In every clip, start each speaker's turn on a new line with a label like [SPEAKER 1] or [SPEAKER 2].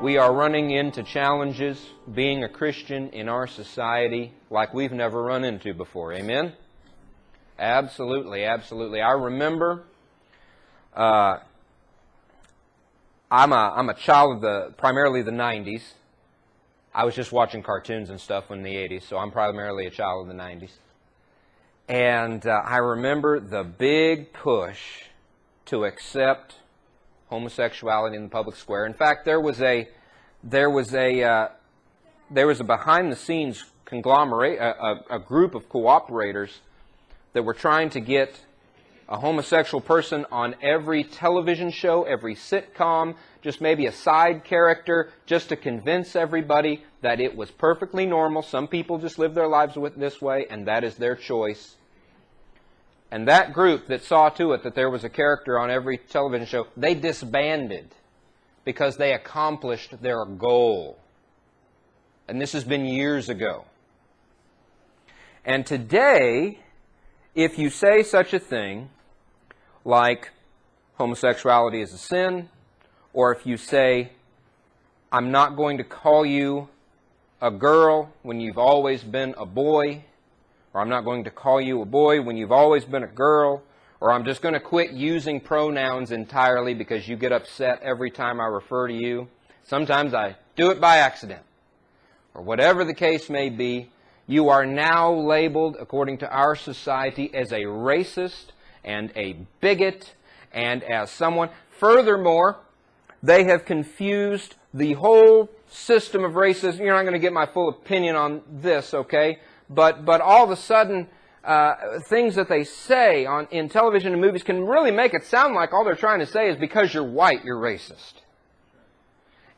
[SPEAKER 1] We are running into challenges being a Christian in our society like we've never run into before. Amen? Absolutely, absolutely. I remember I'm a child of primarily the 90s. I was just watching cartoons and stuff in the 80s, so I'm primarily a child of the 90s. And I remember the big push to accept homosexuality in the public square. In fact, there was a behind-the-scenes conglomerate, a group of cooperators that were trying to get a homosexual person on every television show, every sitcom, just maybe a side character, just to convince everybody that it was perfectly normal. Some people just live their lives this way, and that is their choice. And that group that saw to it that there was a character on every television show, they disbanded because they accomplished their goal. And this has been years ago. And today, if you say such a thing like homosexuality is a sin, or if you say, I'm not going to call you a girl when you've always been a boy, or I'm not going to call you a boy when you've always been a girl, or I'm just going to quit using pronouns entirely because you get upset every time I refer to you. Sometimes I do it by accident. Or whatever the case may be, you are now labeled, according to our society, as a racist and a bigot and as someone. Furthermore, they have confused the whole system of racism. You're not going to get my full opinion on this, okay? But all of a sudden, things that they say in television and movies can really make it sound like all they're trying to say is because you're white, you're racist.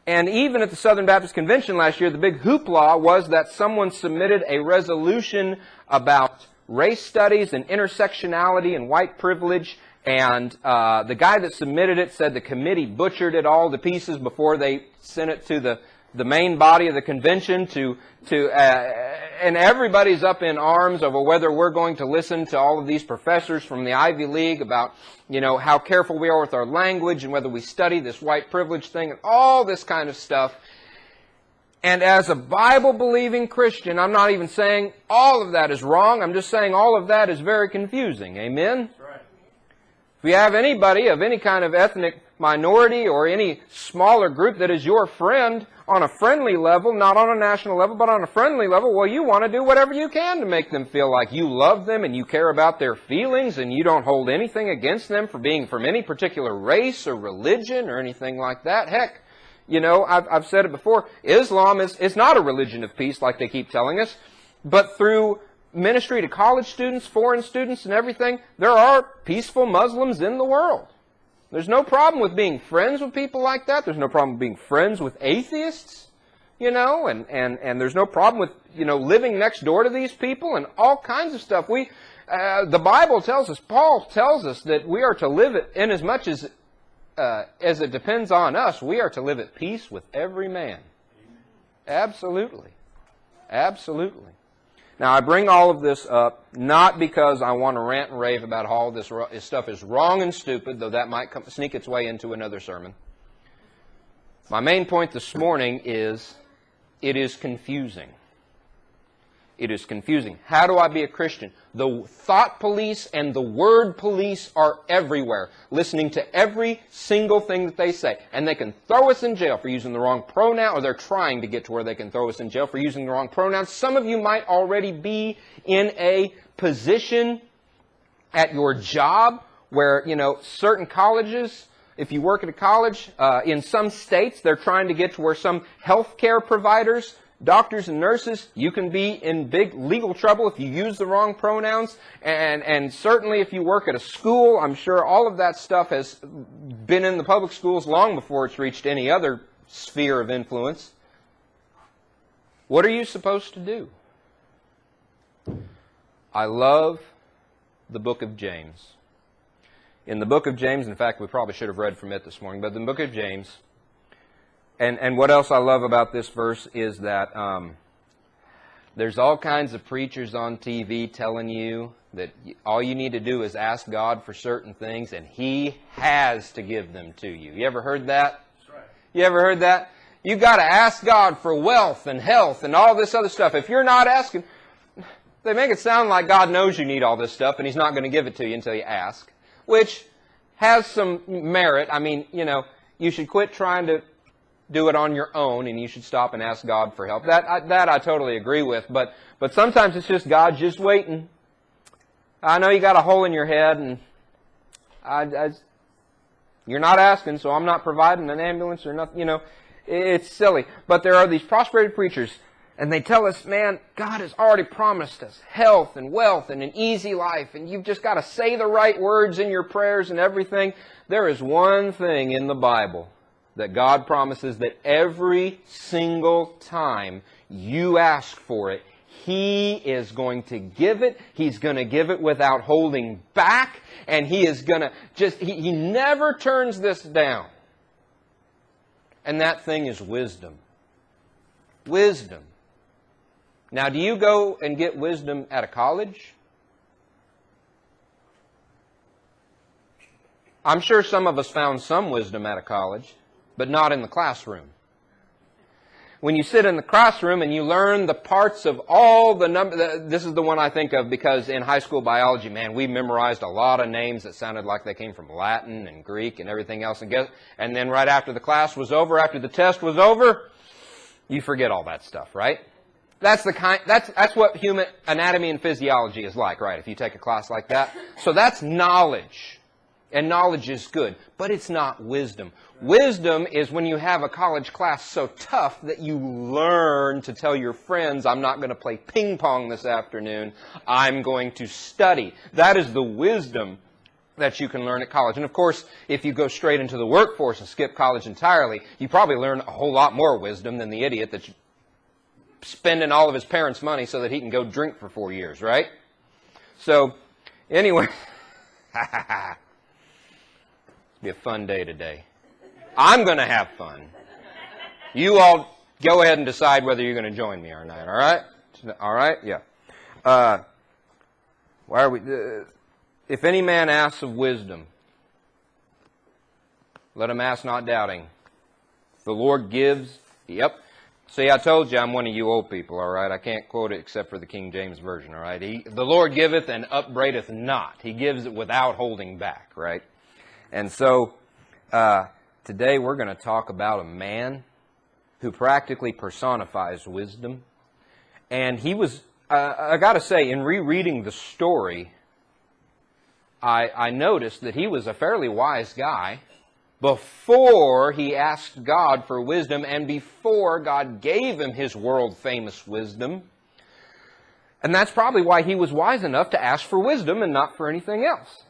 [SPEAKER 1] And even at the Southern Baptist Convention last year, the big hoopla was that someone submitted a resolution about race studies and intersectionality and white privilege, and the guy that submitted it said the committee butchered it all to pieces before they sent it to the main body of the convention and everybody's up in arms over whether we're going to listen to all of these professors from the Ivy League about, how careful we are with our language and whether we study this white privilege thing and all this kind of stuff. And as a Bible-believing Christian, I'm not even saying all of that is wrong. I'm just saying all of that is very confusing. Amen? That's right. If you have anybody of any kind of ethnic minority or any smaller group that is your friend on a friendly level, not on a national level, but on a friendly level, well, you want to do whatever you can to make them feel like you love them and you care about their feelings and you don't hold anything against them for being from any particular race or religion or anything like that. Heck, I've said it before, Islam is not a religion of peace like they keep telling us, but through ministry to college students, foreign students, and everything, there are peaceful Muslims in the world. There's no problem with being friends with people like that. There's no problem with being friends with atheists, and there's no problem with, living next door to these people and all kinds of stuff. The Bible tells us, Paul tells us that we are to live it in as much as it depends on us, we are to live at peace with every man. Absolutely. Absolutely. Now, I bring all of this up not because I want to rant and rave about how all this stuff is wrong and stupid, though that might sneak its way into another sermon. My main point this morning is it is confusing. It is confusing. How do I be a Christian? The thought police and the word police are everywhere, listening to every single thing that they say. And they can throw us in jail for using the wrong pronoun, or they're trying to get to where they can throw us in jail for using the wrong pronouns. Some of you might already be in a position at your job where, certain colleges, if you work at a college, in some states, they're trying to get to where some healthcare providers, doctors and nurses, you can be in big legal trouble if you use the wrong pronouns. And certainly if you work at a school, I'm sure all of that stuff has been in the public schools long before it's reached any other sphere of influence. What are you supposed to do? I love the book of James. In the book of James, in fact, we probably should have read from it this morning, but in the book of James, and what else I love about this verse is that there's all kinds of preachers on TV telling you that all you need to do is ask God for certain things and He has to give them to you. You ever heard that? That's right. You ever heard that? You've got to ask God for wealth and health and all this other stuff. If you're not asking, they make it sound like God knows you need all this stuff and He's not going to give it to you until you ask, which has some merit. I mean, you should quit trying to do it on your own, and you should stop and ask God for help. That I totally agree with. But sometimes it's just God just waiting. I know you got a hole in your head, and you're not asking, so I'm not providing an ambulance or nothing. It's silly. But there are these prosperity preachers, and they tell us, man, God has already promised us health and wealth and an easy life, and you've just got to say the right words in your prayers and everything. There is one thing in the Bible that God promises that every single time you ask for it, He is going to give it. He's going to give it without holding back. And He is going to He never turns this down. And that thing is wisdom. Wisdom. Now, do you go and get wisdom at a college? I'm sure some of us found some wisdom at a college, but not in the classroom. When you sit in the classroom and you learn the parts of all the numbers, this is the one I think of because in high school biology, man, we memorized a lot of names that sounded like they came from Latin and Greek and everything else. And then right after the class was over, after the test was over, you forget all that stuff, right? That's what human anatomy and physiology is like, right? If you take a class like that. So that's knowledge. And knowledge is good, but it's not wisdom. Wisdom is when you have a college class so tough that you learn to tell your friends, I'm not going to play ping pong this afternoon, I'm going to study. That is the wisdom that you can learn at college. And of course, if you go straight into the workforce and skip college entirely, you probably learn a whole lot more wisdom than the idiot that's spending all of his parents' money so that he can go drink for 4 years, right? So, anyway... Be a fun day today. I'm going to have fun. You all go ahead and decide whether you're going to join me or not. All right? All right? Yeah. Why are we? If any man asks of wisdom, let him ask not doubting. The Lord gives. Yep. See, I told you I'm one of you old people. All right? I can't quote it except for the King James Version. All right? The Lord giveth and upbraideth not. He gives it without holding back. Right? And so, today we're going to talk about a man who practically personifies wisdom. And he was, I got to say, in rereading the story, I noticed that he was a fairly wise guy before he asked God for wisdom and before God gave him his world-famous wisdom. And that's probably why he was wise enough to ask for wisdom and not for anything else.